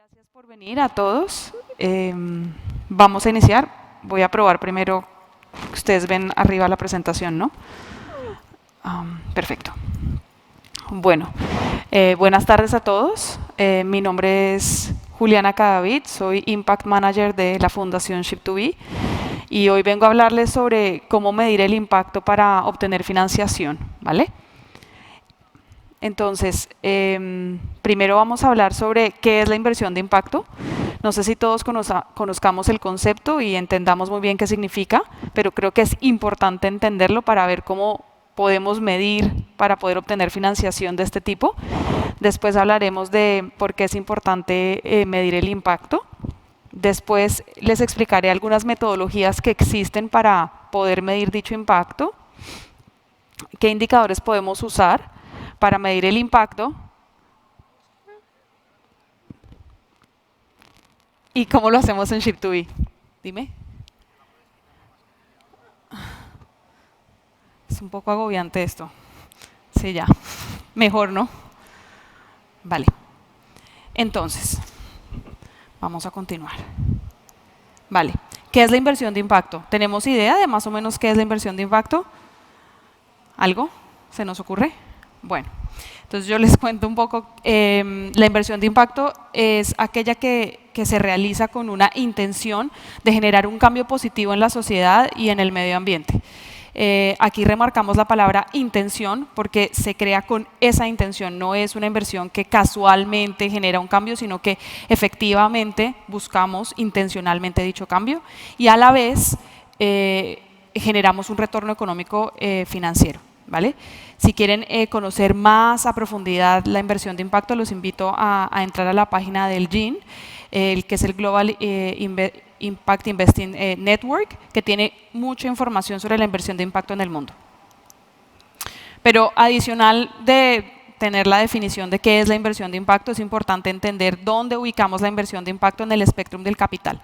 Gracias por venir a todos. Vamos a iniciar. Voy a probar primero. Ustedes ven arriba la presentación, ¿no? Perfecto. Bueno, buenas tardes a todos. Mi nombre es Juliana Cadavid, soy Impact Manager de la Fundación Ship2B y hoy vengo a hablarles sobre cómo medir el impacto para obtener financiación, ¿vale? Entonces, primero vamos a hablar sobre qué es la inversión de impacto. No sé si todos conozcamos el concepto y entendamos muy bien qué significa, pero creo que es importante entenderlo para ver cómo podemos medir para poder obtener financiación de este tipo. Después hablaremos de por qué es importante medir el impacto. Después les explicaré algunas metodologías que existen para poder medir dicho impacto, qué indicadores podemos usar para medir el impacto y cómo lo hacemos en Ship2B. Dime. Es un poco agobiante esto. Sí, ya. Mejor, ¿no? Vale. Entonces, vamos a continuar. Vale. ¿Qué es la inversión de impacto? ¿Tenemos idea de más o menos qué es la inversión de impacto? ¿Algo? ¿Se nos ocurre? Bueno, entonces yo les cuento un poco. La inversión de impacto es aquella que se realiza con una intención de generar un cambio positivo en la sociedad y en el medio ambiente. Aquí remarcamos la palabra intención porque se crea con esa intención, no es una inversión que casualmente genera un cambio, sino que efectivamente buscamos intencionalmente dicho cambio y a la vez generamos un retorno económico financiero, ¿vale? Si quieren conocer más a profundidad la inversión de impacto, los invito a entrar a la página del GIN, que es el Global Impact Investing Network, que tiene mucha información sobre la inversión de impacto en el mundo. Pero adicional de tener la definición de qué es la inversión de impacto, es importante entender dónde ubicamos la inversión de impacto en el espectro del capital.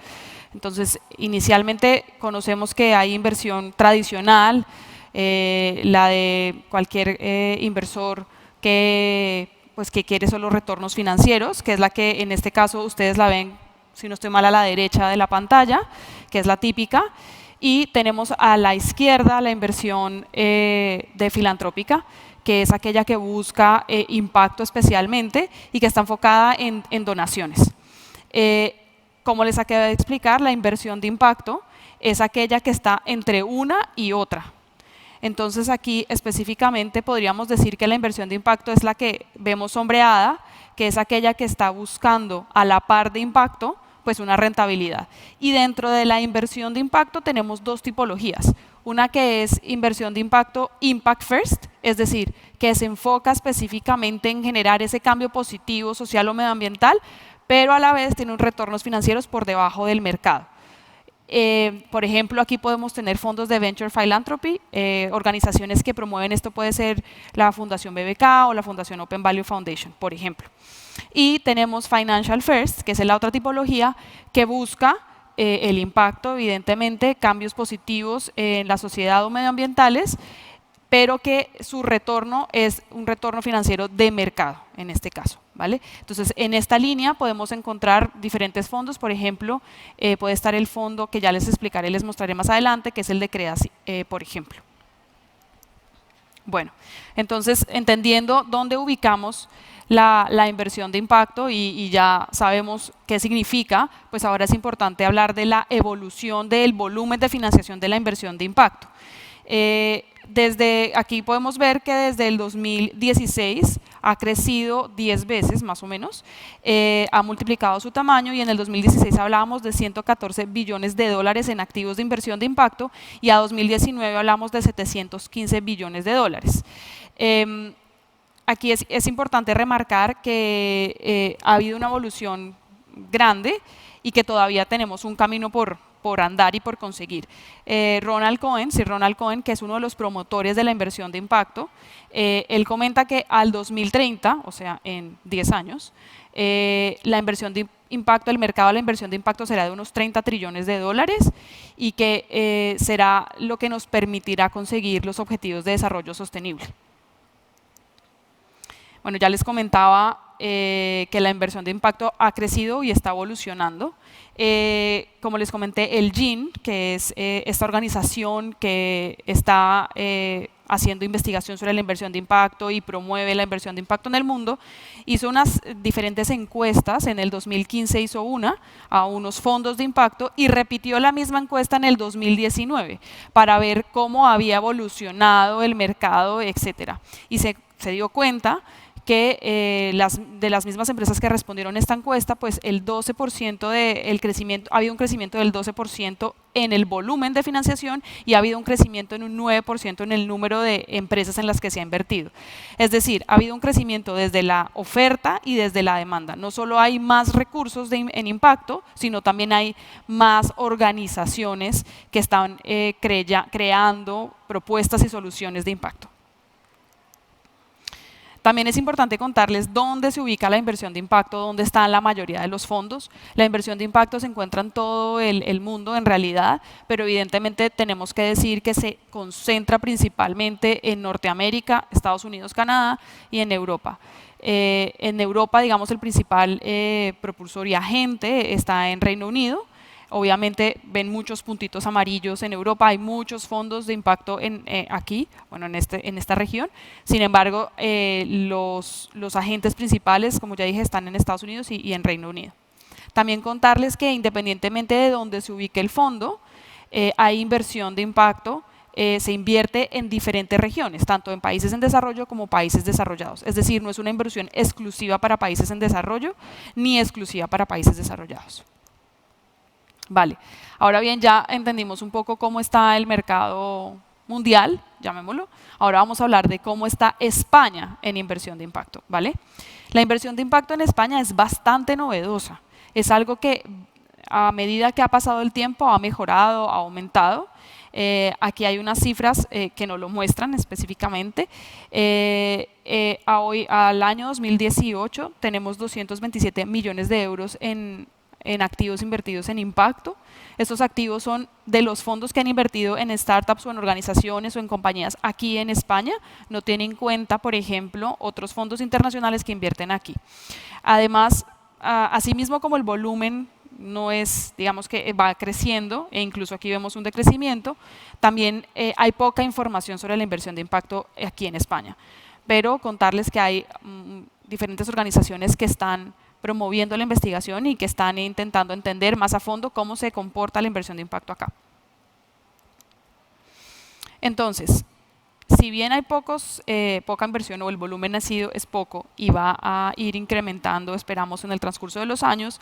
Entonces, inicialmente conocemos que hay inversión tradicional, la de cualquier inversor que quiere solo retornos financieros, que es la que en este caso ustedes la ven, si no estoy mal, a la derecha de la pantalla, que es la típica. Y tenemos a la izquierda la inversión de filantrópica, que es aquella que busca impacto especialmente y que está enfocada en donaciones. Como les acabo de explicar, la inversión de impacto es aquella que está entre una y otra. Entonces aquí específicamente podríamos decir que la inversión de impacto es la que vemos sombreada, que es aquella que está buscando a la par de impacto, pues una rentabilidad. Y dentro de la inversión de impacto tenemos dos tipologías. Una que es inversión de impacto Impact First, es decir, que se enfoca específicamente en generar ese cambio positivo social o medioambiental, pero a la vez tiene unos retornos financieros por debajo del mercado. Por ejemplo, aquí podemos tener fondos de Venture Philanthropy, organizaciones que promueven esto, puede ser la Fundación BBK o la Fundación Open Value Foundation, por ejemplo. Y tenemos Financial First, que es la otra tipología que busca el impacto, evidentemente, cambios positivos en la sociedad o medioambientales, pero que su retorno es un retorno financiero de mercado, en este caso, ¿vale? Entonces, en esta línea podemos encontrar diferentes fondos, por ejemplo, puede estar el fondo que ya les explicaré, les mostraré más adelante, que es el de CREASI, por ejemplo. Bueno, entonces, entendiendo dónde ubicamos la inversión de impacto y ya sabemos qué significa, pues ahora es importante hablar de la evolución del volumen de financiación de la inversión de impacto. Desde aquí podemos ver que desde el 2016 ha crecido 10 veces más o menos, ha multiplicado su tamaño y en el 2016 hablábamos de 114 billones de dólares en activos de inversión de impacto y a 2019 hablamos de 715 billones de dólares. Aquí es importante remarcar que ha habido una evolución grande y que todavía tenemos un camino por andar y por conseguir. Ronald Cohen, que es uno de los promotores de la inversión de impacto, él comenta que al 2030, o sea, en 10 años, la inversión de impacto, el mercado de la inversión de impacto será de unos 30 trillones de dólares y que será lo que nos permitirá conseguir los objetivos de desarrollo sostenible. Bueno, ya les comentaba que la inversión de impacto ha crecido y está evolucionando. Como les comenté, el GIN, que es esta organización que está haciendo investigación sobre la inversión de impacto y promueve la inversión de impacto en el mundo, hizo unas diferentes encuestas. En el 2015 hizo una a unos fondos de impacto y repitió la misma encuesta en el 2019 para ver cómo había evolucionado el mercado, etcétera. Y se dio cuenta que de las mismas empresas que respondieron a esta encuesta, pues el 12% del crecimiento, ha habido un crecimiento del 12% en el volumen de financiación y ha habido un crecimiento en un 9% en el número de empresas en las que se ha invertido. Es decir, ha habido un crecimiento desde la oferta y desde la demanda. No solo hay más recursos en impacto, sino también hay más organizaciones que están creando propuestas y soluciones de impacto. También es importante contarles dónde se ubica la inversión de impacto, dónde están la mayoría de los fondos. La inversión de impacto se encuentra en todo el mundo en realidad, pero evidentemente tenemos que decir que se concentra principalmente en Norteamérica, Estados Unidos, Canadá y en Europa. En Europa, digamos, el principal propulsor y agente está en Reino Unido. Obviamente ven muchos puntitos amarillos en Europa, hay muchos fondos de impacto aquí, bueno, en esta región. Sin embargo, los agentes principales, como ya dije, están en Estados Unidos y en Reino Unido. También contarles que independientemente de dónde se ubique el fondo, hay inversión de impacto, se invierte en diferentes regiones, tanto en países en desarrollo como países desarrollados. Es decir, no es una inversión exclusiva para países en desarrollo ni exclusiva para países desarrollados. Vale, ahora bien, ya entendimos un poco cómo está el mercado mundial, llamémoslo. Ahora vamos a hablar de cómo está España en inversión de impacto, ¿vale? La inversión de impacto en España es bastante novedosa. Es algo que a medida que ha pasado el tiempo ha mejorado, ha aumentado. Aquí hay unas cifras que nos lo muestran específicamente. Al año 2018 tenemos 227 millones de euros en activos invertidos en impacto. Estos activos son de los fondos que han invertido en startups o en organizaciones o en compañías aquí en España. No tienen en cuenta, por ejemplo, otros fondos internacionales que invierten aquí. Además, asimismo como el volumen no es, digamos que va creciendo, e incluso aquí vemos un decrecimiento, también hay poca información sobre la inversión de impacto aquí en España. Pero contarles que hay diferentes organizaciones que están promoviendo la investigación y que están intentando entender más a fondo cómo se comporta la inversión de impacto acá. Entonces, si bien hay poca inversión o el volumen es poco y va a ir incrementando, esperamos, en el transcurso de los años,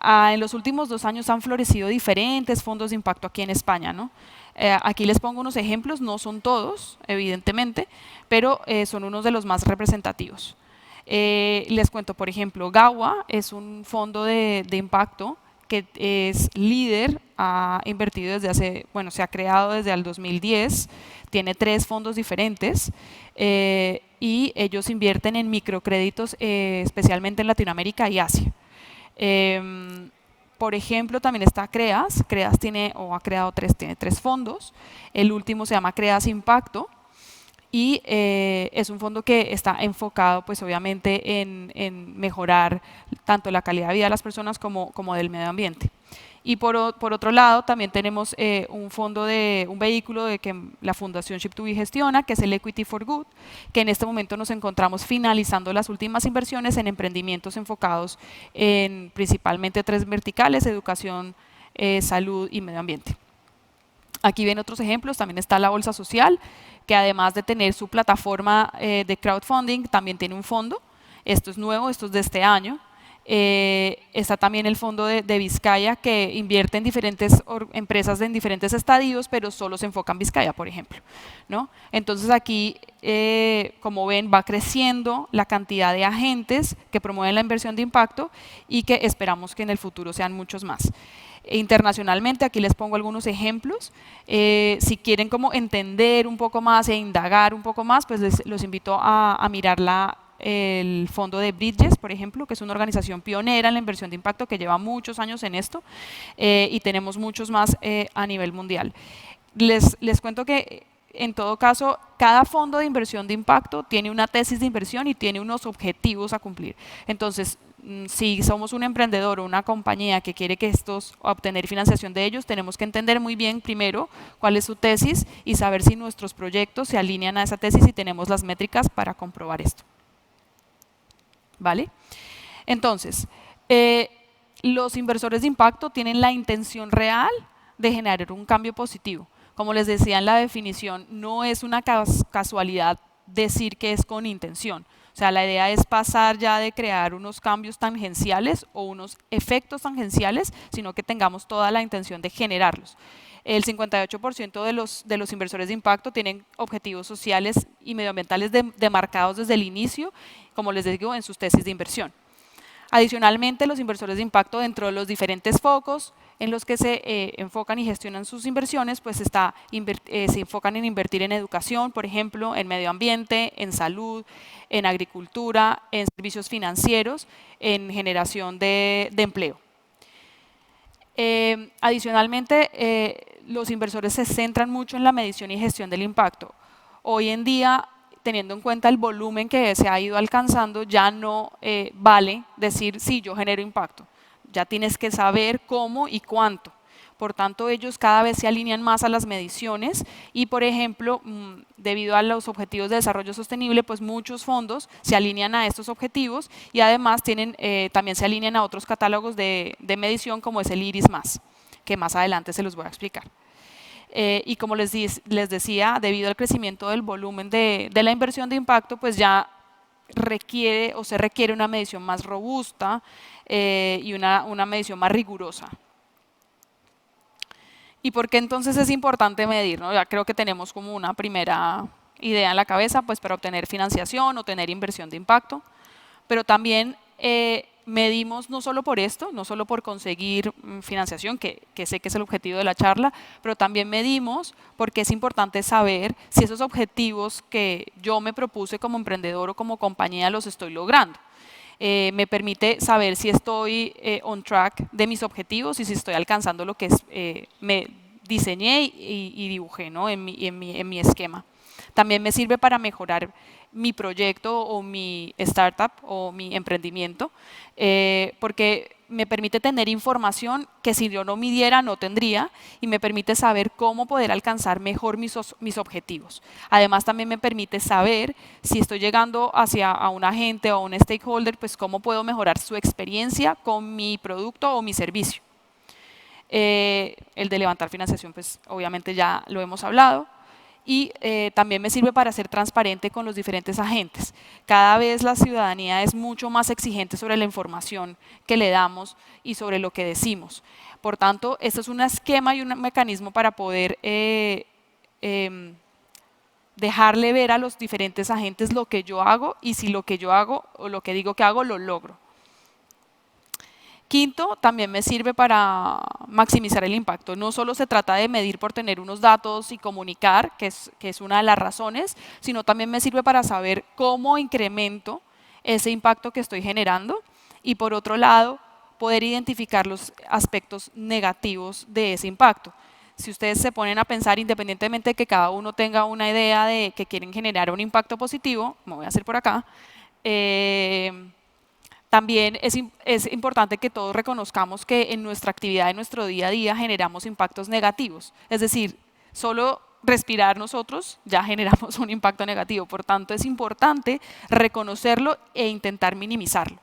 en los últimos 2 años han florecido diferentes fondos de impacto aquí en España, ¿no? Aquí les pongo unos ejemplos, no son todos, evidentemente, pero son unos de los más representativos. Les cuento, por ejemplo, GAWA es un fondo de impacto que es líder, ha invertido desde se ha creado desde el 2010, tiene 3 fondos diferentes y ellos invierten en microcréditos especialmente en Latinoamérica y Asia. Por ejemplo, también está CREAS. CREAS tiene 3 fondos. El último se llama CREAS Impacto. Y es un fondo que está enfocado, pues obviamente, en mejorar tanto la calidad de vida de las personas como del medio ambiente. Y por otro lado, también tenemos un vehículo que la Fundación Ship2B gestiona, que es el Equity for Good, que en este momento nos encontramos finalizando las últimas inversiones en emprendimientos enfocados en principalmente 3 verticales: educación, salud y medio ambiente. Aquí ven otros ejemplos, también está la Bolsa Social, que además de tener su plataforma de crowdfunding, también tiene un fondo. Esto es nuevo, esto es de este año. Está también el fondo de Vizcaya, que invierte en diferentes empresas en diferentes estadios, pero solo se enfoca en Vizcaya, por ejemplo, ¿no? Entonces aquí, como ven, va creciendo la cantidad de agentes que promueven la inversión de impacto y que esperamos que en el futuro sean muchos más. Internacionalmente, aquí les pongo algunos ejemplos. Si quieren como entender un poco más e indagar un poco más, pues los invito a mirar el fondo de Bridges, por ejemplo, que es una organización pionera en la inversión de impacto que lleva muchos años en esto, y tenemos muchos más a nivel mundial. Les cuento que en todo caso, cada fondo de inversión de impacto tiene una tesis de inversión y tiene unos objetivos a cumplir. Entonces, si somos un emprendedor o una compañía que quiere que obtener financiación de ellos, tenemos que entender muy bien primero cuál es su tesis y saber si nuestros proyectos se alinean a esa tesis y tenemos las métricas para comprobar esto. ¿Vale? Entonces, los inversores de impacto tienen la intención real de generar un cambio positivo. Como les decía en la definición, no es una casualidad decir que es con intención. O sea, la idea es pasar ya de crear unos cambios tangenciales o unos efectos tangenciales, sino que tengamos toda la intención de generarlos. El 58% de los inversores de impacto tienen objetivos sociales y medioambientales demarcados desde el inicio, como les digo, en sus tesis de inversión. Adicionalmente, los inversores de impacto, dentro de los diferentes focos en los que se enfocan y gestionan sus inversiones, pues se enfocan en invertir en educación, por ejemplo, en medio ambiente, en salud, en agricultura, en servicios financieros, en generación de empleo. Adicionalmente, los inversores se centran mucho en la medición y gestión del impacto. Hoy en día, teniendo en cuenta el volumen que se ha ido alcanzando, ya no vale decir, sí, yo genero impacto. Ya tienes que saber cómo y cuánto. Por tanto, ellos cada vez se alinean más a las mediciones y, por ejemplo, debido a los objetivos de desarrollo sostenible, pues muchos fondos se alinean a estos objetivos y además también se alinean a otros catálogos de medición como es el IRIS+, que más adelante se los voy a explicar. Y como les decía, debido al crecimiento del volumen de la inversión de impacto, pues ya se requiere una medición más robusta y una medición más rigurosa. ¿Y por qué entonces es importante medir? ¿No? Ya creo que tenemos como una primera idea en la cabeza, pues para obtener financiación o tener inversión de impacto, pero también medimos no solo por esto, no solo por conseguir financiación, que sé que es el objetivo de la charla, pero también medimos porque es importante saber si esos objetivos que yo me propuse como emprendedor o como compañía los estoy logrando. Me permite saber si estoy on track de mis objetivos y si estoy alcanzando lo que me diseñé y dibujé, ¿no? en mi esquema. También me sirve para mejorar mi proyecto o mi startup o mi emprendimiento, porque me permite tener información que si yo no midiera no tendría y me permite saber cómo poder alcanzar mejor mis objetivos. Además también me permite saber si estoy llegando a un agente o a un stakeholder, pues cómo puedo mejorar su experiencia con mi producto o mi servicio. El de levantar financiación, pues obviamente ya lo hemos hablado. Y también me sirve para ser transparente con los diferentes agentes. Cada vez la ciudadanía es mucho más exigente sobre la información que le damos y sobre lo que decimos. Por tanto, esto es un esquema y un mecanismo para poder dejarle ver a los diferentes agentes lo que yo hago y si lo que yo hago o lo que digo que hago lo logro. Quinto, también me sirve para maximizar el impacto. No solo se trata de medir por tener unos datos y comunicar, que es una de las razones, sino también me sirve para saber cómo incremento ese impacto que estoy generando y por otro lado, poder identificar los aspectos negativos de ese impacto. Si ustedes se ponen a pensar, independientemente de que cada uno tenga una idea de que quieren generar un impacto positivo, me voy a hacer por acá, también es importante que todos reconozcamos que en nuestra actividad, en nuestro día a día, generamos impactos negativos. Es decir, solo respirar nosotros ya generamos un impacto negativo. Por tanto, es importante reconocerlo e intentar minimizarlo.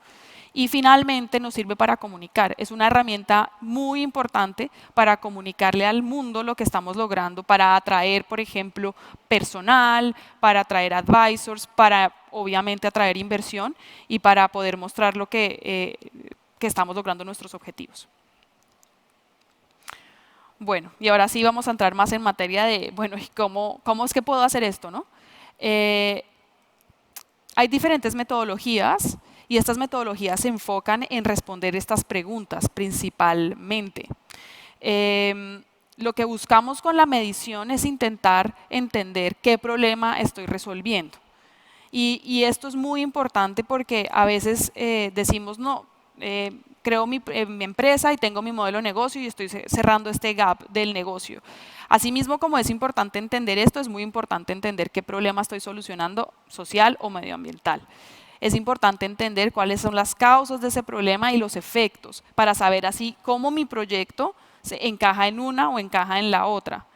Y finalmente nos sirve para comunicar. Es una herramienta muy importante para comunicarle al mundo lo que estamos logrando, para atraer, por ejemplo, personal, para atraer advisors, para obviamente atraer inversión y para poder mostrar lo que estamos logrando nuestros objetivos. Bueno, y ahora sí vamos a entrar más en materia de, bueno, ¿cómo es que puedo hacer esto, no? Hay diferentes metodologías y estas metodologías se enfocan en responder estas preguntas principalmente. Lo que buscamos con la medición es intentar entender qué problema estoy resolviendo. Y esto es muy importante porque a veces decimos, no, creo mi empresa y tengo mi modelo de negocio y estoy cerrando este gap del negocio. Asimismo, como es importante entender esto, es muy importante entender qué problema estoy solucionando, social o medioambiental. Es importante entender cuáles son las causas de ese problema y los efectos para saber así cómo mi proyecto se encaja en una o encaja en la otra.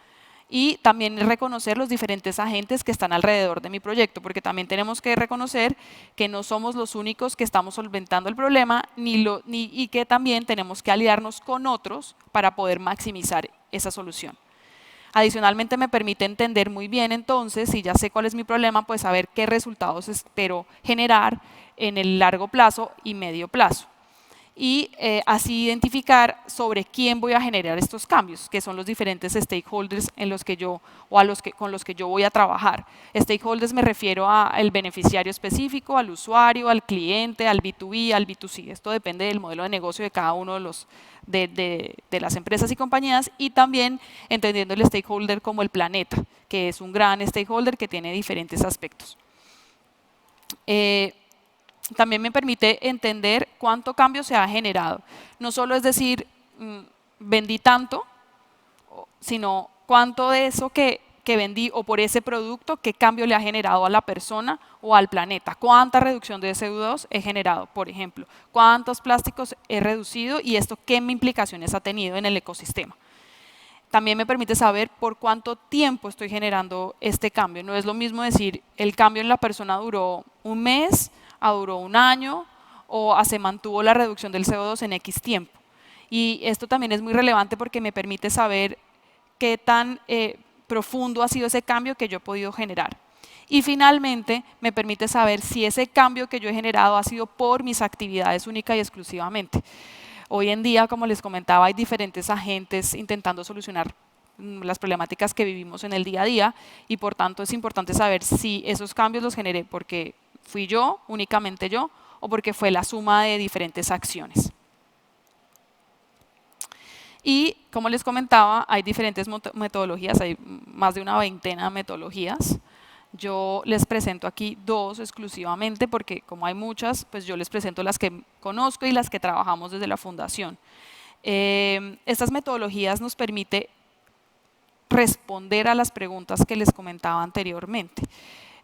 Y también reconocer los diferentes agentes que están alrededor de mi proyecto, porque también tenemos que reconocer que no somos los únicos que estamos solventando el problema y que también tenemos que aliarnos con otros para poder maximizar esa solución. Adicionalmente me permite entender muy bien entonces, si ya sé cuál es mi problema, pues saber qué resultados espero generar en el largo plazo y medio plazo. Y así identificar sobre quién voy a generar estos cambios, que son los diferentes stakeholders en los que yo, o con los que yo voy a trabajar. Stakeholders me refiero al beneficiario específico, al usuario, al cliente, al B2B, al B2C. Esto depende del modelo de negocio de cada uno de las empresas y compañías, y también entendiendo el stakeholder como el planeta, que es un gran stakeholder que tiene diferentes aspectos. También me permite entender cuánto cambio se ha generado. No solo es decir, vendí tanto, sino cuánto de eso que vendí o por ese producto, qué cambio le ha generado a la persona o al planeta. Cuánta reducción de CO2 he generado, por ejemplo. Cuántos plásticos he reducido y esto qué implicaciones ha tenido en el ecosistema. También me permite saber por cuánto tiempo estoy generando este cambio. No es lo mismo decir, el cambio en la persona duró un mes, duró un año, o se mantuvo la reducción del CO2 en X tiempo. Y esto también es muy relevante porque me permite saber qué tan profundo ha sido ese cambio que yo he podido generar. Y finalmente, me permite saber si ese cambio que yo he generado ha sido por mis actividades única y exclusivamente. Hoy en día, como les comentaba, hay diferentes agentes intentando solucionar las problemáticas que vivimos en el día a día y por tanto es importante saber si esos cambios los generé porque fui yo, únicamente yo, o porque fue la suma de diferentes acciones. Y como les comentaba, hay diferentes metodologías, hay más de una veintena de metodologías. Yo les presento aquí dos exclusivamente porque como hay muchas, pues yo les presento las que conozco y las que trabajamos desde la fundación. Estas metodologías nos permiten responder a las preguntas que les comentaba anteriormente.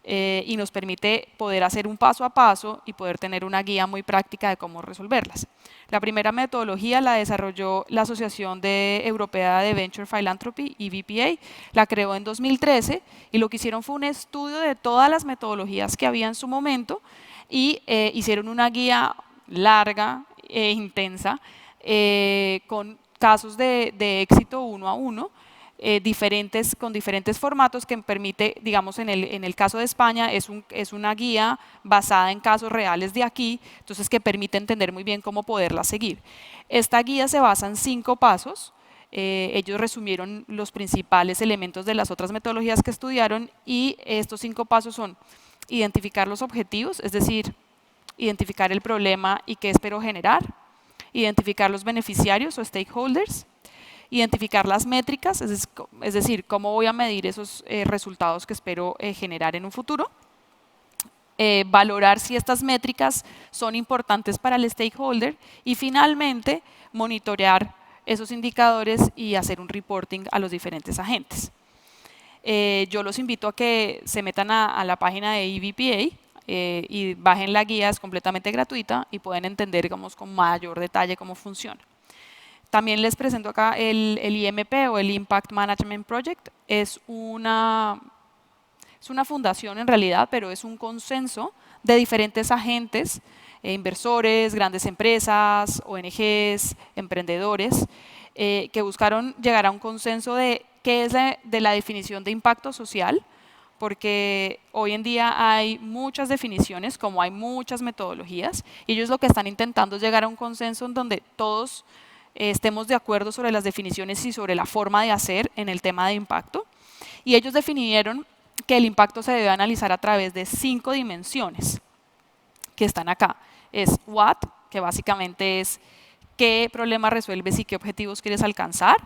Y nos permite poder hacer un paso a paso y poder tener una guía muy práctica de cómo resolverlas. La primera metodología la desarrolló la Asociación Europea de Venture Philanthropy, EVPA, la creó en 2013 y lo que hicieron fue un estudio de todas las metodologías que había en su momento y hicieron una guía larga e intensa con casos de éxito uno a uno, con diferentes formatos que permite, digamos en el caso de España, es una guía basada en casos reales de aquí, entonces que permite entender muy bien cómo poderla seguir. Esta guía se basa en 5 pasos, ellos resumieron los principales elementos de las otras metodologías que estudiaron y estos 5 pasos son identificar los objetivos, es decir, identificar el problema y qué espero generar, identificar los beneficiarios o stakeholders, identificar las métricas, es decir, cómo voy a medir esos resultados que espero generar en un futuro, valorar si estas métricas son importantes para el stakeholder y finalmente monitorear esos indicadores y hacer un reporting a los diferentes agentes. Yo los invito a que se metan a la página de EVPA y bajen la guía, es completamente gratuita y pueden entender digamos, con mayor detalle cómo funciona. También les presento acá el IMP o el Impact Management Project. Es una fundación en realidad, pero es un consenso de diferentes agentes, inversores, grandes empresas, ONGs, emprendedores, que buscaron llegar a un consenso de qué es de la definición de impacto social, porque hoy en día hay muchas definiciones, como hay muchas metodologías, y ellos lo que están intentando es llegar a un consenso en donde todos estemos de acuerdo sobre las definiciones y sobre la forma de hacer en el tema de impacto. Y ellos definieron que el impacto se debe analizar a través de 5 dimensiones que están acá. Es what, que básicamente es qué problema resuelves y qué objetivos quieres alcanzar.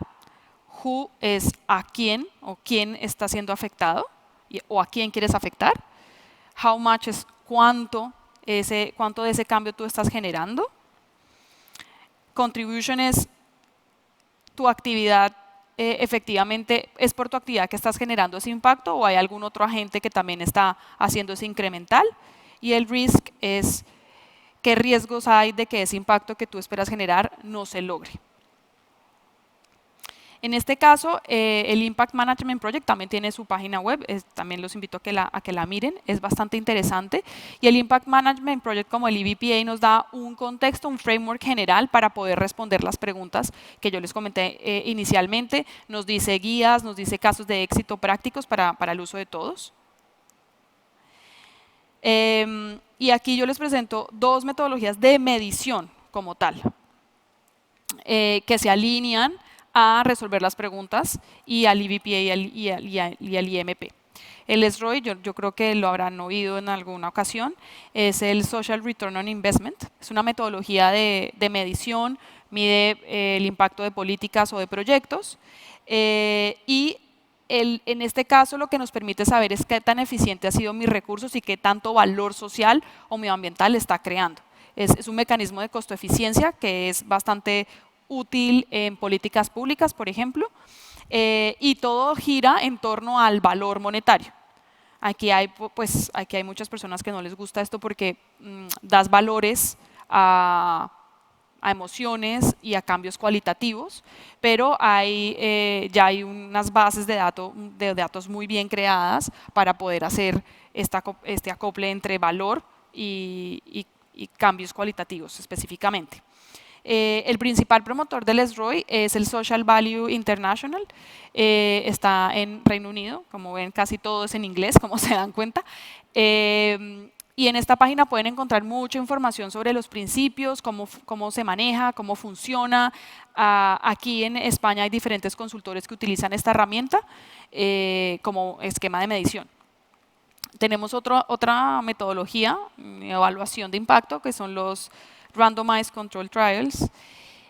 Who es a quién o quién está siendo afectado o a quién quieres afectar. How much es cuánto de ese cambio tú estás generando. Contribution es tu actividad, efectivamente, ¿es por tu actividad que estás generando ese impacto o hay algún otro agente que también está haciendo ese incremental? Y el risk es qué riesgos hay de que ese impacto que tú esperas generar no se logre. En este caso, el Impact Management Project también tiene su página web, también los invito a que la miren, es bastante interesante. Y el Impact Management Project, como el EVPA, nos da un contexto, un framework general para poder responder las preguntas que yo les comenté inicialmente. Nos dice guías, nos dice casos de éxito prácticos para el uso de todos. Y aquí yo les presento dos metodologías de medición como tal, que se alinean a resolver las preguntas y al EVPA y al IMP. El SROI, yo creo que lo habrán oído en alguna ocasión, es el Social Return on Investment. Es una metodología de medición, mide el impacto de políticas o de proyectos y en este caso lo que nos permite saber es qué tan eficiente ha sido mis recursos y qué tanto valor social o medioambiental está creando. Es un mecanismo de costo-eficiencia que es bastante útil en políticas públicas, por ejemplo, y todo gira en torno al valor monetario. Aquí hay muchas personas que no les gusta esto porque das valores a emociones y a cambios cualitativos, pero ya hay unas bases de datos muy bien creadas para poder hacer este acople entre valor y cambios cualitativos específicamente. El principal promotor del SROI es el Social Value International, está en Reino Unido, como ven casi todo es en inglés, como se dan cuenta. Y en esta página pueden encontrar mucha información sobre los principios, cómo se maneja, cómo funciona. Aquí en España hay diferentes consultores que utilizan esta herramienta como esquema de medición. Tenemos otra metodología, evaluación de impacto, que son los Randomized Control Trials.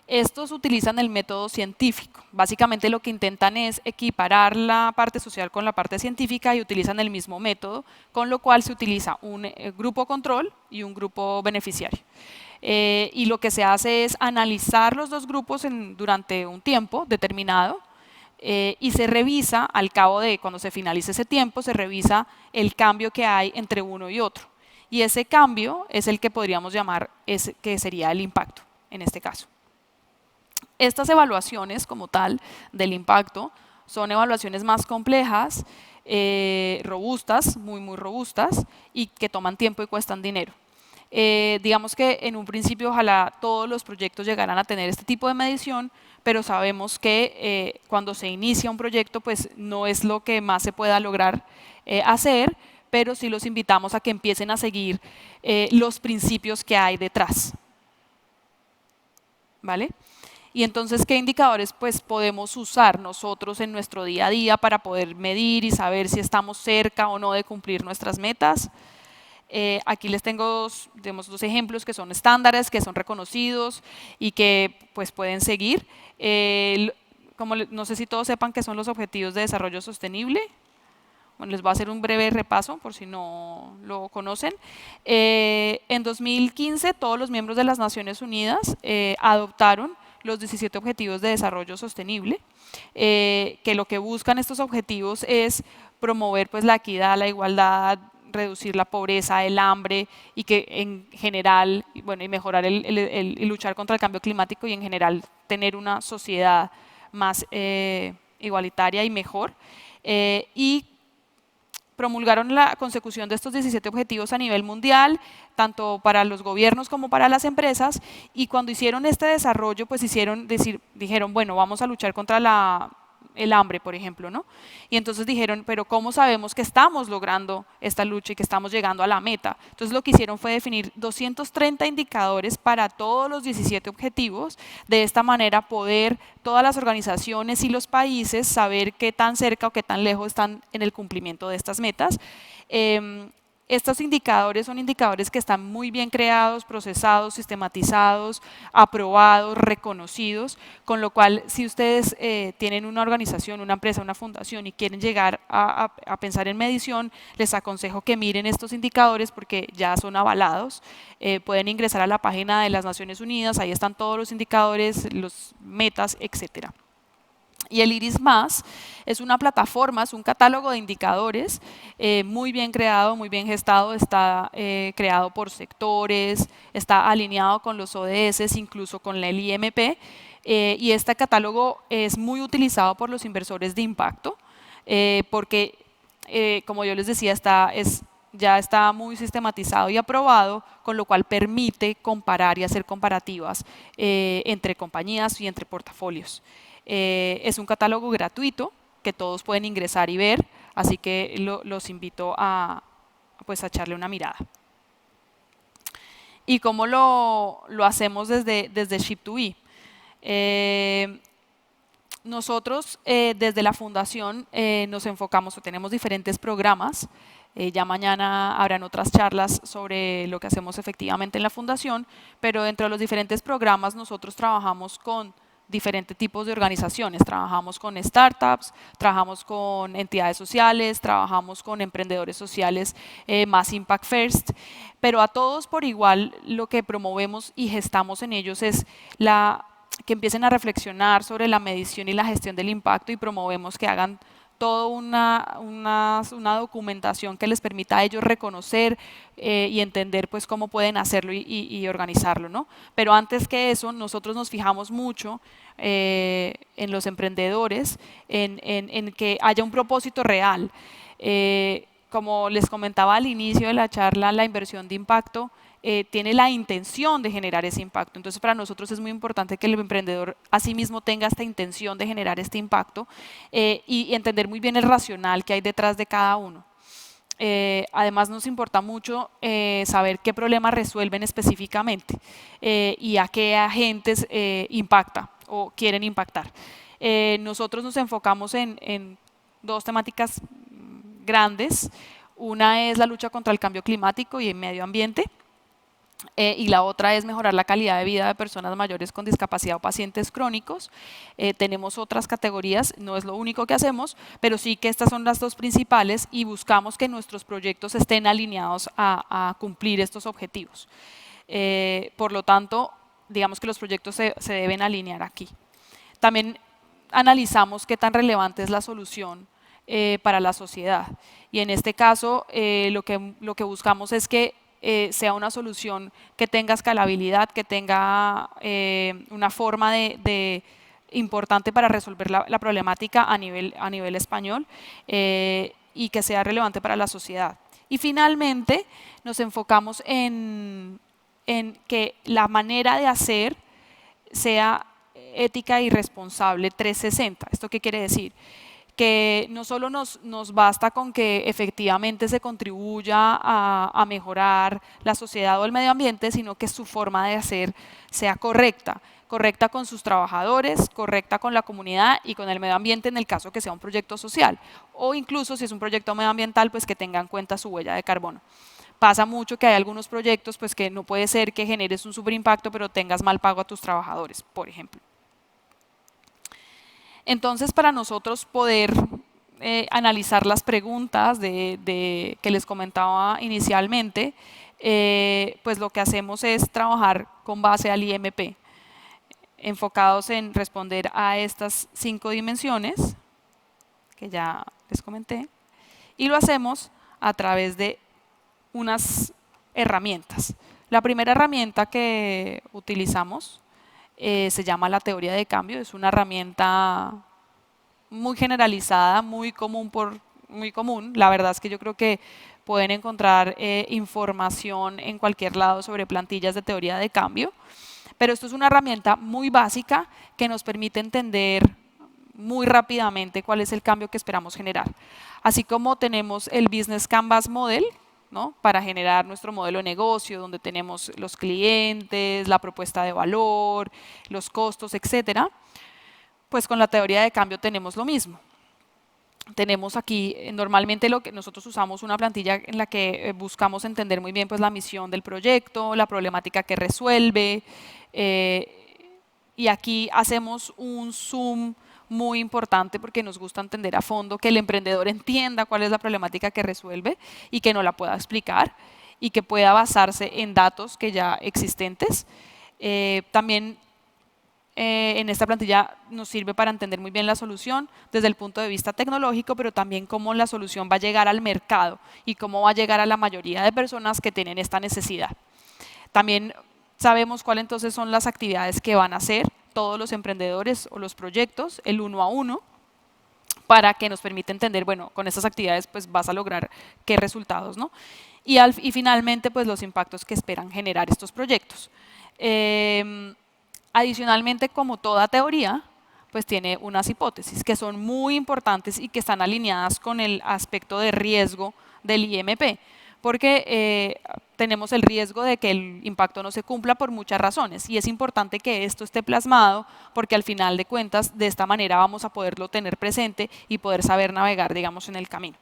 Estos utilizan el método científico. Básicamente lo que intentan es equiparar la parte social con la parte científica y utilizan el mismo método, con lo cual se utiliza un grupo control y un grupo beneficiario. Y lo que se hace es analizar los dos grupos durante un tiempo determinado y se revisa, al cabo de cuando se finalice ese tiempo, se revisa el cambio que hay entre uno y otro. Y ese cambio es el que podríamos llamar, que sería el impacto, en este caso. Estas evaluaciones como tal del impacto son evaluaciones más complejas, robustas, muy robustas y que toman tiempo y cuestan dinero. Digamos que en un principio ojalá todos los proyectos llegaran a tener este tipo de medición, pero sabemos que cuando se inicia un proyecto pues no es lo que más se pueda lograr hacer, pero sí los invitamos a que empiecen a seguir los principios que hay detrás. ¿Vale? Y entonces, ¿qué indicadores pues, podemos usar nosotros en nuestro día a día para poder medir y saber si estamos cerca o no de cumplir nuestras metas? Aquí les tengo dos ejemplos que son estándares, que son reconocidos y que pues, pueden seguir. No sé si todos sepan qué son los Objetivos de Desarrollo Sostenible. Bueno, les voy a hacer un breve repaso por si no lo conocen. En 2015, todos los miembros de las Naciones Unidas adoptaron los 17 Objetivos de Desarrollo Sostenible, que lo que buscan estos objetivos es promover pues, la equidad, la igualdad, reducir la pobreza, el hambre y que en general, bueno, y mejorar y luchar contra el cambio climático y en general tener una sociedad más igualitaria y mejor. Y promulgaron la consecución de estos 17 objetivos a nivel mundial, tanto para los gobiernos como para las empresas, y cuando hicieron este desarrollo, pues dijeron, bueno, vamos a luchar contra el hambre, por ejemplo, ¿no? Y entonces dijeron, pero ¿cómo sabemos que estamos logrando esta lucha y que estamos llegando a la meta? Entonces lo que hicieron fue definir 230 indicadores para todos los 17 objetivos, de esta manera poder todas las organizaciones y los países saber qué tan cerca o qué tan lejos están en el cumplimiento de estas metas. Estos indicadores son indicadores que están muy bien creados, procesados, sistematizados, aprobados, reconocidos, con lo cual si ustedes tienen una organización, una empresa, una fundación y quieren llegar a pensar en medición, les aconsejo que miren estos indicadores porque ya son avalados. Pueden ingresar a la página de las Naciones Unidas, ahí están todos los indicadores, los metas, etcétera. Y el IRIS Más es una plataforma, es un catálogo de indicadores muy bien creado, muy bien gestado, está creado por sectores, está alineado con los ODS, incluso con el IMP, y este catálogo es muy utilizado por los inversores de impacto, porque, como yo les decía, ya está muy sistematizado y aprobado, con lo cual permite comparar y hacer comparativas entre compañías y entre portafolios. Es un catálogo gratuito que todos pueden ingresar y ver, así que los invito pues, a echarle una mirada. ¿Y cómo lo hacemos desde Ship2E? Nosotros desde la fundación nos enfocamos o tenemos diferentes programas. Ya mañana habrán otras charlas sobre lo que hacemos efectivamente en la fundación, pero dentro de los diferentes programas nosotros trabajamos con diferentes tipos de organizaciones. Trabajamos con startups, trabajamos con entidades sociales, trabajamos con emprendedores sociales más Impact First, pero a todos por igual lo que promovemos y gestamos en ellos es que empiecen a reflexionar sobre la medición y la gestión del impacto y promovemos que hagan toda una documentación que les permita a ellos reconocer y entender pues cómo pueden hacerlo y organizarlo, ¿no? Pero antes que eso, nosotros nos fijamos mucho en los emprendedores, en que haya un propósito real. Como les comentaba al inicio de la charla, la inversión de impacto tiene la intención de generar ese impacto. Entonces, para nosotros es muy importante que el emprendedor asimismo tenga esta intención de generar este impacto y entender muy bien el racional que hay detrás de cada uno. Además, nos importa mucho saber qué problemas resuelven específicamente y a qué agentes impacta o quieren impactar. Nosotros nos enfocamos en dos temáticas grandes. Una es la lucha contra el cambio climático y el medio ambiente. Y la otra es mejorar la calidad de vida de personas mayores con discapacidad o pacientes crónicos. Tenemos otras categorías, no es lo único que hacemos, pero sí que estas son las dos principales y buscamos que nuestros proyectos estén alineados a cumplir estos objetivos. Por lo tanto, digamos que los proyectos se deben alinear aquí. También analizamos qué tan relevante es la solución para la sociedad. Y en este caso, lo que buscamos es que sea una solución que tenga escalabilidad, que tenga una forma importante para resolver la problemática a nivel español y que sea relevante para la sociedad. Y finalmente nos enfocamos en que la manera de hacer sea ética y responsable 360. ¿Esto qué quiere decir? Que no solo nos basta con que efectivamente se contribuya a mejorar la sociedad o el medio ambiente, sino que su forma de hacer sea correcta. Correcta con sus trabajadores, correcta con la comunidad y con el medio ambiente en el caso que sea un proyecto social. O incluso si es un proyecto medioambiental, pues que tenga en cuenta su huella de carbono. Pasa mucho que hay algunos proyectos pues que no puede ser que generes un superimpacto pero tengas mal pago a tus trabajadores, por ejemplo. Entonces, para nosotros poder analizar las preguntas que les comentaba inicialmente, pues lo que hacemos es trabajar con base al IMP, enfocados en responder a estas 5 dimensiones que ya les comenté, y lo hacemos a través de unas herramientas. La primera herramienta que utilizamos se llama la teoría de cambio, es una herramienta muy generalizada, muy común. La verdad es que yo creo que pueden encontrar información en cualquier lado sobre plantillas de teoría de cambio, pero esto es una herramienta muy básica que nos permite entender muy rápidamente cuál es el cambio que esperamos generar. Así como tenemos el Business Canvas Model, ¿no? Para generar nuestro modelo de negocio, donde tenemos los clientes, la propuesta de valor, los costos, etcétera, pues con la teoría de cambio tenemos lo mismo. tenemos aquí, normalmente lo que nosotros usamos una plantilla en la que buscamos entender muy bien pues, la misión del proyecto, la problemática que resuelve, y aquí hacemos un zoom muy importante porque nos gusta entender a fondo que el emprendedor entienda cuál es la problemática que resuelve y que no la pueda explicar y que pueda basarse en datos que ya existentes. También en esta plantilla nos sirve para entender muy bien la solución desde el punto de vista tecnológico, pero también cómo la solución va a llegar al mercado y cómo va a llegar a la mayoría de personas que tienen esta necesidad. También sabemos cuáles entonces son las actividades que van a hacer todos los emprendedores o los proyectos, el uno a uno, para que nos permita entender, bueno, con estas actividades pues vas a lograr qué resultados, ¿no? Y finalmente pues los impactos que esperan generar estos proyectos. Adicionalmente, como toda teoría, pues tiene unas hipótesis que son muy importantes y que están alineadas con el aspecto de riesgo del IMP, porque tenemos el riesgo de que el impacto no se cumpla por muchas razones y es importante que esto esté plasmado porque al final de cuentas de esta manera vamos a poderlo tener presente y poder saber navegar, digamos, en el camino.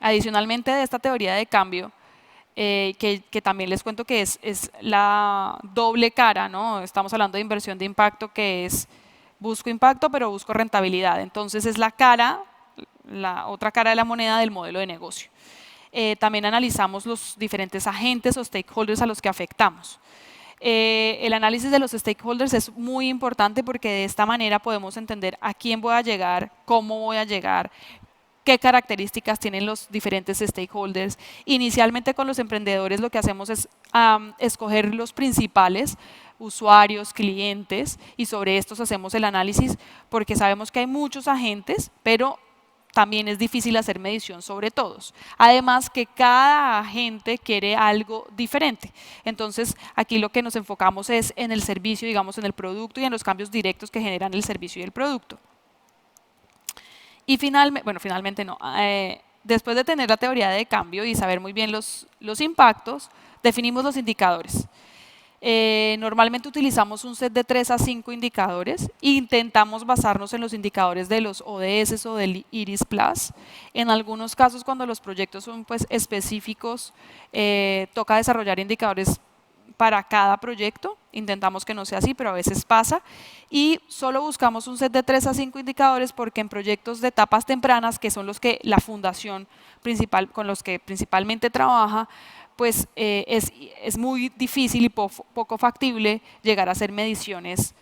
Adicionalmente de esta teoría de cambio, que también les cuento que es la doble cara, ¿no? Estamos hablando de inversión de impacto que es busco impacto pero busco rentabilidad. Entonces es la otra cara de la moneda del modelo de negocio. También analizamos los diferentes agentes o stakeholders a los que afectamos. El análisis de los stakeholders es muy importante porque de esta manera podemos entender a quién voy a llegar, cómo voy a llegar, qué características tienen los diferentes stakeholders. Inicialmente con los emprendedores lo que hacemos es escoger los principales usuarios, clientes, y sobre estos hacemos el análisis porque sabemos que hay muchos agentes, pero también es difícil hacer medición sobre todos. Además que cada agente quiere algo diferente. Entonces aquí lo que nos enfocamos es en el servicio, digamos en el producto y en los cambios directos que generan el servicio y el producto. Y finalmente, bueno, finalmente no, después de tener la teoría de cambio y saber muy bien los impactos, definimos los indicadores. Normalmente utilizamos un set de 3 a 5 indicadores e intentamos basarnos en los indicadores de los ODS o del IRIS Plus. En algunos casos, cuando los proyectos son pues, específicos, toca desarrollar indicadores para cada proyecto. Intentamos que no sea así, pero a veces pasa. Y solo buscamos un set de 3 a 5 indicadores porque en proyectos de etapas tempranas, que son los que la fundación principal, con los que principalmente trabaja, pues es muy difícil y poco factible llegar a hacer mediciones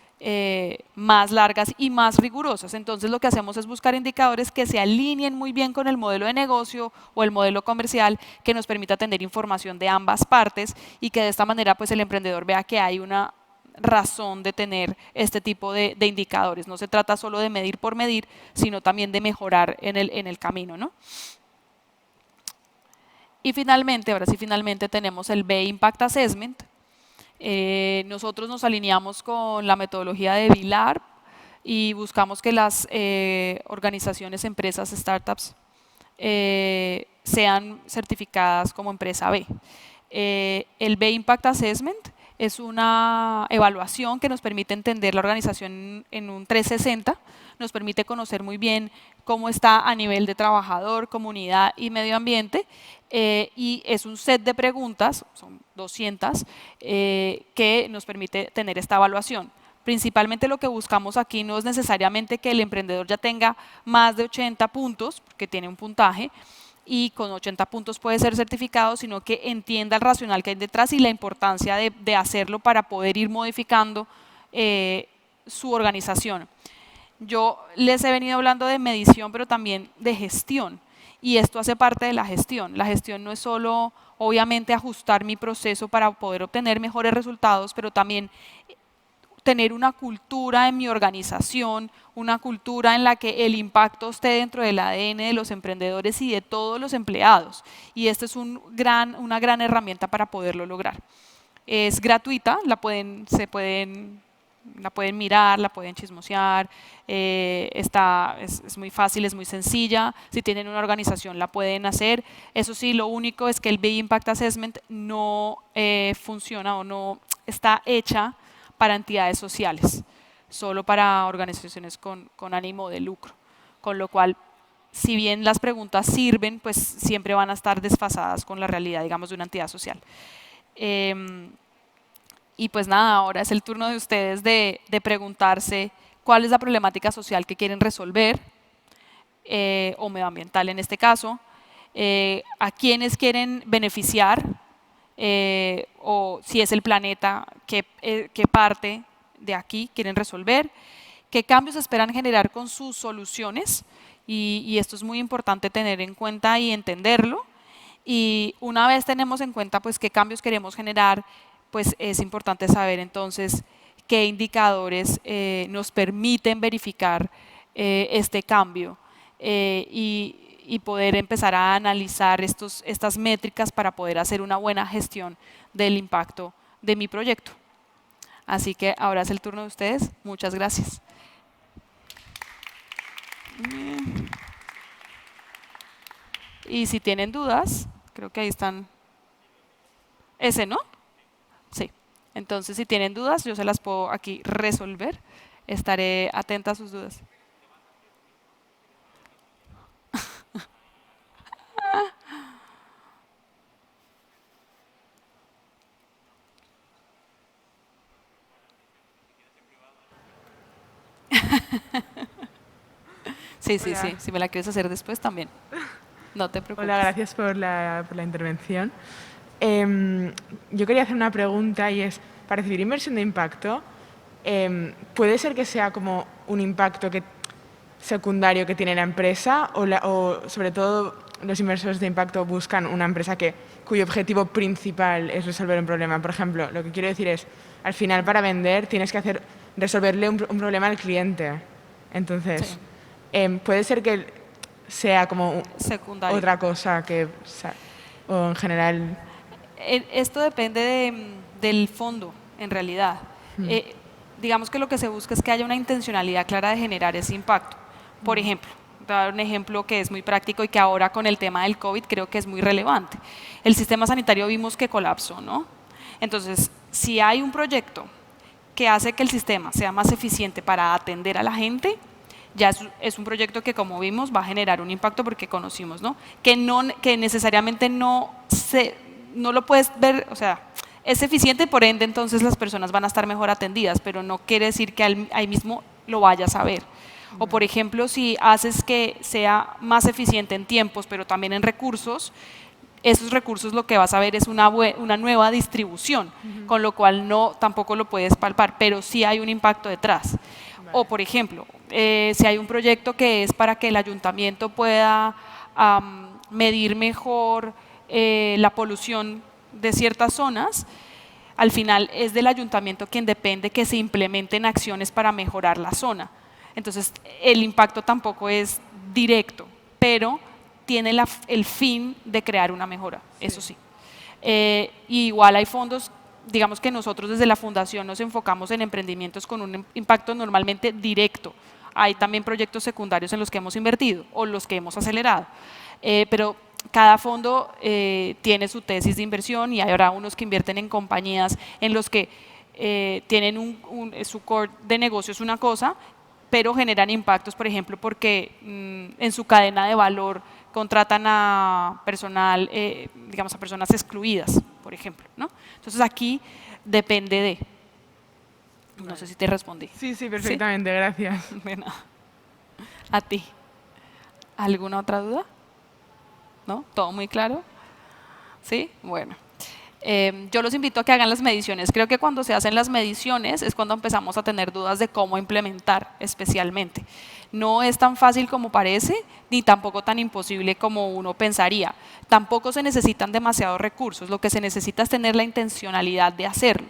más largas y más rigurosas. Entonces lo que hacemos es buscar indicadores que se alineen muy bien con el modelo de negocio o el modelo comercial que nos permita tener información de ambas partes y que de esta manera pues el emprendedor vea que hay una razón de tener este tipo de indicadores. No se trata solo de medir por medir, sino también de mejorar en el camino, ¿no? Y finalmente, ahora sí finalmente tenemos el B-Impact Assessment. Nosotros nos alineamos con la metodología de BILAR y buscamos que las organizaciones, empresas, startups sean certificadas como empresa B. El B-Impact Assessment es una evaluación que nos permite entender la organización en un 360, nos permite conocer muy bien cómo está a nivel de trabajador, comunidad y medio ambiente, y es un set de preguntas, son 200, que nos permite tener esta evaluación. Principalmente lo que buscamos aquí no es necesariamente que el emprendedor ya tenga más de 80 puntos, porque tiene un puntaje, y con 80 puntos puede ser certificado, sino que entienda el racional que hay detrás y la importancia de hacerlo para poder ir modificando su organización. Yo les he venido hablando de medición, pero también de gestión, y esto hace parte de la gestión. La gestión no es solo, obviamente, ajustar mi proceso para poder obtener mejores resultados, pero también tener una cultura en mi organización, una cultura en la que el impacto esté dentro del ADN de los emprendedores y de todos los empleados. Y esta es una gran herramienta para poderlo lograr. Es gratuita, la pueden mirar, la pueden chismosear, es muy fácil, es muy sencilla. Si tienen una organización la pueden hacer. Eso sí, lo único es que el Big Impact Assessment no funciona o no está hecha para entidades sociales, solo para organizaciones con ánimo de lucro. con lo cual, si bien las preguntas sirven, pues siempre van a estar desfasadas con la realidad, digamos, de una entidad social. Y pues nada, ahora es el turno de ustedes de preguntarse cuál es la problemática social que quieren resolver, o medioambiental en este caso, a quiénes quieren beneficiar, o si es el planeta, qué parte de aquí quieren resolver, qué cambios esperan generar con sus soluciones, y esto es muy importante tener en cuenta y entenderlo. Y una vez tenemos en cuenta pues qué cambios queremos generar, pues es importante saber entonces qué indicadores nos permiten verificar este cambio, y poder empezar a analizar estas métricas para poder hacer una buena gestión del impacto de mi proyecto. Así que ahora es el turno de ustedes. Muchas gracias. Y si tienen dudas, creo que ahí están. Ese, ¿no? Sí. Entonces, si tienen dudas, yo se las puedo aquí resolver. Estaré atenta a sus dudas. Sí, sí, sí. Hola. Si me la quieres hacer después, también. No te preocupes. Hola, gracias por la intervención. Yo quería hacer una pregunta y es, para recibir inversión de impacto, ¿puede ser que sea como un impacto secundario que tiene la empresa o sobre todo los inversores de impacto buscan una empresa cuyo objetivo principal es resolver un problema? Por ejemplo, lo que quiero decir es, al final para vender tienes que resolverle un problema al cliente. Entonces, Sí. puede ser que sea como Secundario. otra cosa o en general. Esto depende del fondo, en realidad. Digamos que lo que se busca es que haya una intencionalidad clara de generar ese impacto. Por ejemplo, voy a dar un ejemplo que es muy práctico y que ahora con el tema del COVID creo que es muy relevante. El sistema sanitario vimos que colapsó, ¿no? Entonces, si hay un proyecto que hace que el sistema sea más eficiente para atender a la gente, ya es un proyecto que, como vimos, va a generar un impacto porque conocimos, ¿no? Que necesariamente no lo puedes ver, o sea, es eficiente, por ende, entonces las personas van a estar mejor atendidas, pero no quiere decir que ahí mismo lo vayas a ver. O, por ejemplo, si haces que sea más eficiente en tiempos, pero también en recursos, esos recursos lo que vas a ver es una nueva distribución, con lo cual tampoco lo puedes palpar, pero sí hay un impacto detrás. Vale. O, por ejemplo, si hay un proyecto que es para que el ayuntamiento pueda medir mejor la polución de ciertas zonas, al final es del ayuntamiento quien depende que se implementen acciones para mejorar la zona. Entonces, el impacto tampoco es directo, pero tiene el fin de crear una mejora, eso sí. Y igual hay fondos, digamos que nosotros desde la fundación nos enfocamos en emprendimientos con un impacto normalmente directo. Hay también proyectos secundarios en los que hemos invertido o los que hemos acelerado, pero cada fondo tiene su tesis de inversión y habrá unos que invierten en compañías en los que tienen su core de negocio es una cosa, pero generan impactos, por ejemplo, porque en su cadena de valor contratan a personal, digamos, a personas excluidas, por ejemplo, ¿no? Entonces aquí depende de. No sé si te respondí. Sí, sí, perfectamente, gracias. Bueno, a ti. ¿Alguna otra duda? ¿No? ¿Todo muy claro? ¿Sí? Bueno. Yo los invito a que hagan las mediciones. Creo que cuando se hacen las mediciones es cuando empezamos a tener dudas de cómo implementar especialmente. No es tan fácil como parece, ni tampoco tan imposible como uno pensaría. Tampoco se necesitan demasiados recursos, lo que se necesita es tener la intencionalidad de hacerlo.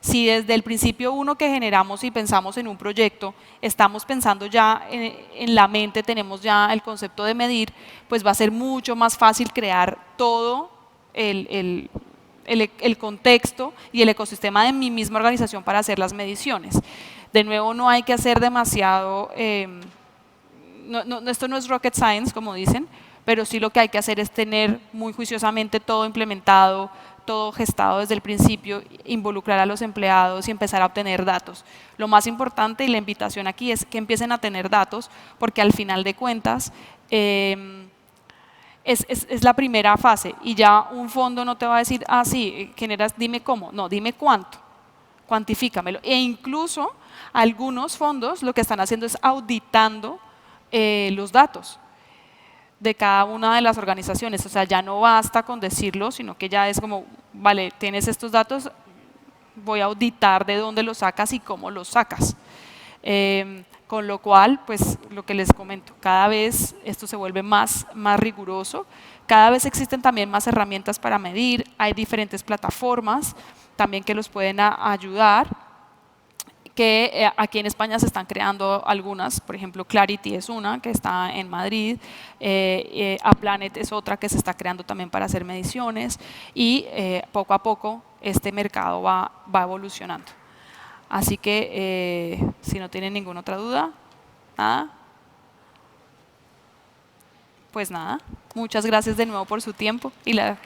Si desde el principio uno que generamos y pensamos en un proyecto, estamos pensando ya en la mente, tenemos ya el concepto de medir, pues va a ser mucho más fácil crear todo el contexto y el ecosistema de mi misma organización para hacer las mediciones. De nuevo, no hay que hacer demasiado, esto no es rocket science, como dicen, pero sí lo que hay que hacer es tener muy juiciosamente todo implementado, todo gestado desde el principio, involucrar a los empleados y empezar a obtener datos. Lo más importante y la invitación aquí es que empiecen a tener datos, porque al final de cuentas es la primera fase y ya un fondo no te va a decir, ah, sí, generas, dime cómo, no, dime cuánto, cuantifícamelo. E incluso algunos fondos lo que están haciendo es auditando los datos de cada una de las organizaciones. O sea, ya no basta con decirlo, sino que ya es como, vale, tienes estos datos, voy a auditar de dónde los sacas y cómo los sacas. Con lo cual, pues lo que les comento, cada vez esto se vuelve más riguroso, cada vez existen también más herramientas para medir, hay diferentes plataformas también que los pueden ayudar, que aquí en España se están creando algunas, por ejemplo Clarity es una que está en Madrid, Aplanet es otra que se está creando también para hacer mediciones y poco a poco este mercado va evolucionando. Así que si no tienen ninguna otra duda, nada, pues nada, muchas gracias de nuevo por su tiempo y la